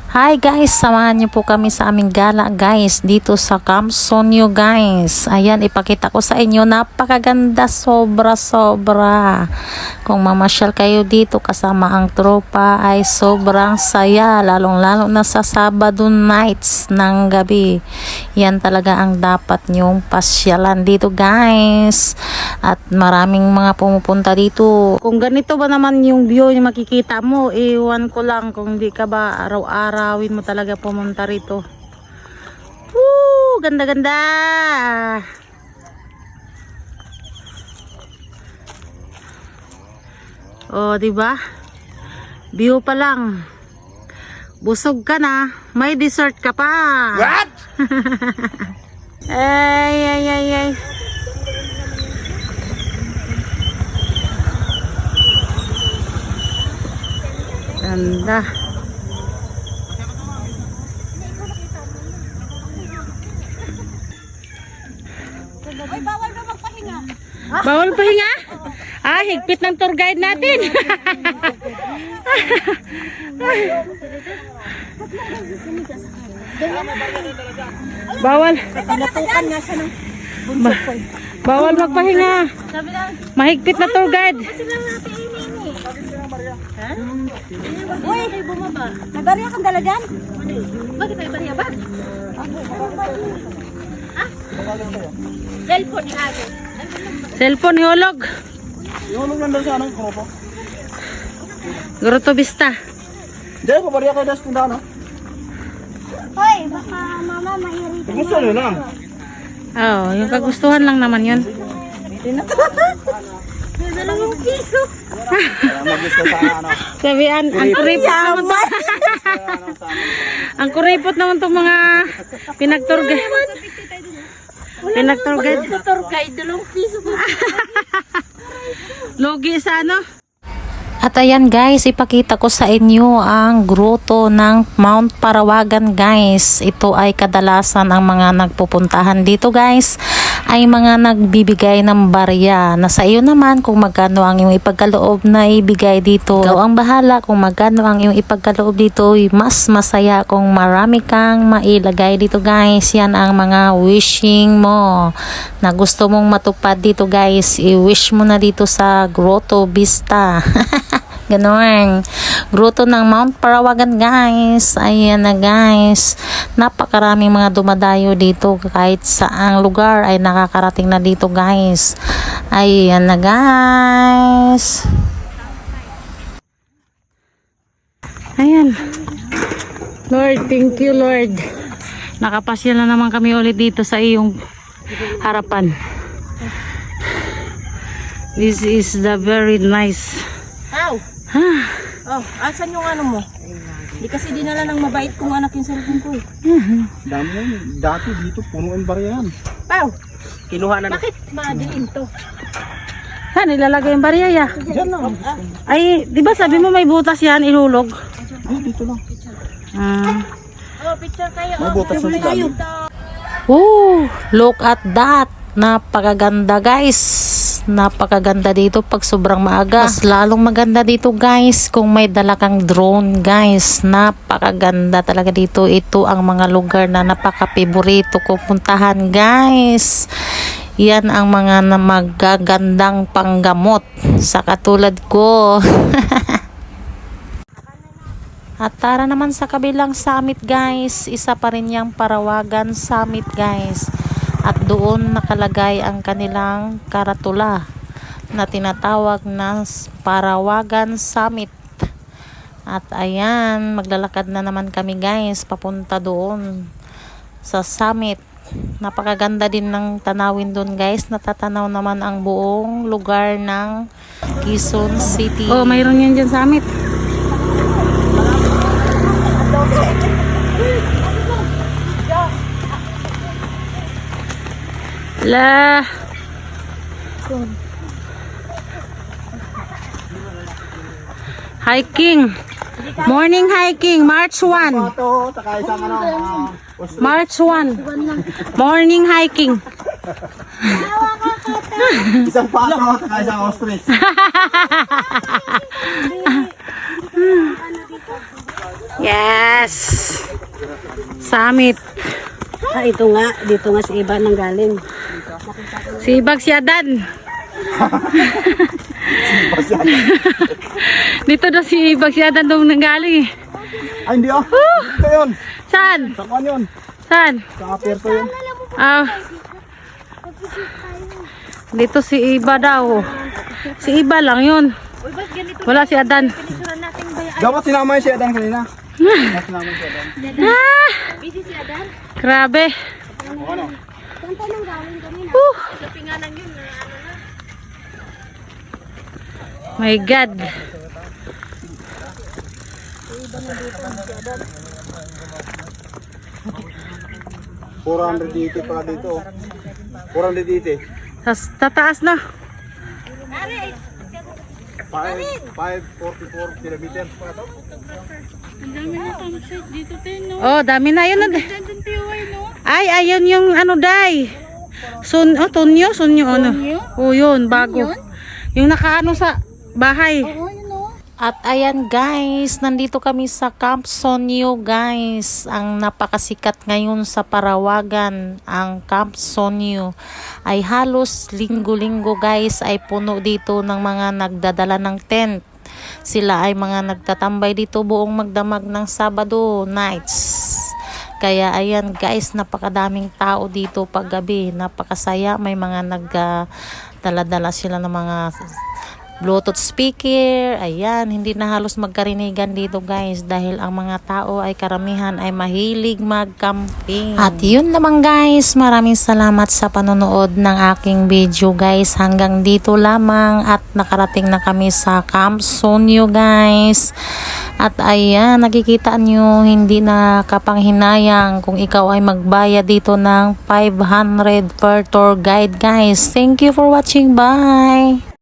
Hi guys, samahan niyo po kami sa aming gala guys dito sa Camp Sonyo guys. Ayan, ipakita ko sa inyo, napakaganda, sobra. Kung mamasyal kayo dito kasama ang tropa ay sobrang saya, lalong-lalo na sa Sabado nights ng gabi. Yan talaga ang dapat nyong pasyalan dito guys. At maraming mga pumupunta dito. Kung ganito ba naman yung view yung makikita mo, iwan ko lang kung di ka ba araw-arawin mo talaga pumunta rito. Woo! Ganda-ganda! Oh, di ba? View pa lang. Busog ka na, may dessert ka pa. What? ay. Ganda. Ay, bawal na magpahinga. Bawal pahinga? Ah, higpit ng tour guide natin. Bawal. Pinatukan nga siya ng bunso ko. Bawal magpahinga. Mahigpit na tour guide. Kasi lang natin ini. Ha? Uy, bumaba. May barya kang dala dyan? Bakit may barya ba? Ha? Cellphone ni Ate. Cellphone hulog. Yung lang daw sa anong grupo? Grotto Vista. Hindi, pabariya kayo das tindahan ha? Hoy, baka mama mahirita. Gusto nyo lang. Oh, yung kagustuhan lang naman yun. May dalawang piso. Mag-gusto sa ano. Sabihan, ang kuripot naman to. Ang kuripot naman to mga pinag-tour guide. Pinag-tour guide. Tour guide, dalawang piso. Logi sa ano? At ayan guys, ipakita ko sa inyo ang grotto ng Mount Parawagan guys. Ito ay kadalasan ang mga nagpupuntahan dito guys ay mga nagbibigay ng barya. Nasa iyo naman kung magkano ang iyong ipagkaloob na ibigay dito. Ikaw ang bahala kung magkano ang iyong ipagkaloob dito. Mas masaya kung marami kang mailagay dito guys. Yan ang mga wishing mo na gusto mong matupad dito guys. I-wish mo na dito sa Grotto Vista. Ganon. Grotto ng Mount Parawagan guys. Ayan na guys. Napakaraming mga dumadayo dito. Kahit saang lugar ay nakakarating na dito guys. Ayan na guys. Ayan. Lord, thank you Lord. Nakapasya na naman kami ulit dito sa iyong harapan. This is the very nice. Ow! Oh, asan yung ano mo? Di kasi dinala ng mabait kong anak yung cellphone ko eh. Dami yan. Dati dito, puno ang barya yan. Pao! Kinuha na. Bakit madiin to? Saan ilalagay yung barya ya? Diyan lang. Ay, di ba sabi mo may butas yan, ihulog? Dito lang. Oh, picture kayo. May butas na tayo. Look at that. Napakaganda guys. Napakaganda dito pag sobrang maaga. Mas lalong maganda dito guys kung may dala kang drone guys. Napakaganda talaga dito. Ito ang mga lugar na napaka-favorito ko puntahan guys. Yan ang mga magagandang panggamot sa katulad ko. At tara naman sa kabilang summit guys. Isa pa rin yung Parawagan Summit guys. At doon nakalagay ang kanilang karatula na tinatawag na Parawagan Summit. At ayan, maglalakad na naman kami guys papunta doon sa summit. Napakaganda din ng tanawin doon guys. Natatanaw naman ang buong lugar ng Quezon City. Oh, mayroon yan dyan summit. La hiking Morning hiking, March 1. Pato, saka isang March 1. Morning hiking. isang pato, saka isang ostrich. Yes. Summit. Ah, ito nga. Dito nga si Iba nang galing. Si Ibag si Adan. Dito daw si Ibag si Adan daw nanggaling eh. Ay, hindi ah. Dito yun. Saan? Sa kwan yun. Saan? Sa aperto yun. Ah. Dito si Iba daw. Si Iba lang yun. Wala si Adan. Dapat sinama yung si Adan kanina. Dapat sinama yung si Adan. Ah! Busy si Adan. Grabe. O ano? Saan tayo nang galing kami na? Pingalan yun na ano na. My God. $480 pala dito. 480. Tataas na. 544 kilometers pa ito. Oh, dami na yun. Ay, ayun yung ano, Day. Tunyo ano? Oh, yun, bago. Yung nakaano sa bahay. At ayan guys, nandito kami sa Camp Sonyo guys. Ang napakasikat ngayon sa Parawagan, ang Camp Sonyo. Ay halos linggo-linggo guys ay puno dito ng mga nagdadala ng tent. Sila ay mga nagtatambay dito buong magdamag ng Sabado nights. Kaya ayan guys, napakadaming tao dito paggabi. Napakasaya, may mga nagdala-dala sila ng mga Bluetooth speaker. Ayan, hindi na halos magkarinigan dito guys dahil ang mga tao ay karamihan ay mahilig mag-camping. At yun naman guys, maraming salamat sa panonood ng aking video guys. Hanggang dito lamang at nakarating na kami sa Camp Sonyo guys. At ayan, nakikita nyo, hindi na kapanghinayang kung ikaw ay magbayad dito ng 500 per tour guide guys. Thank you for watching. Bye!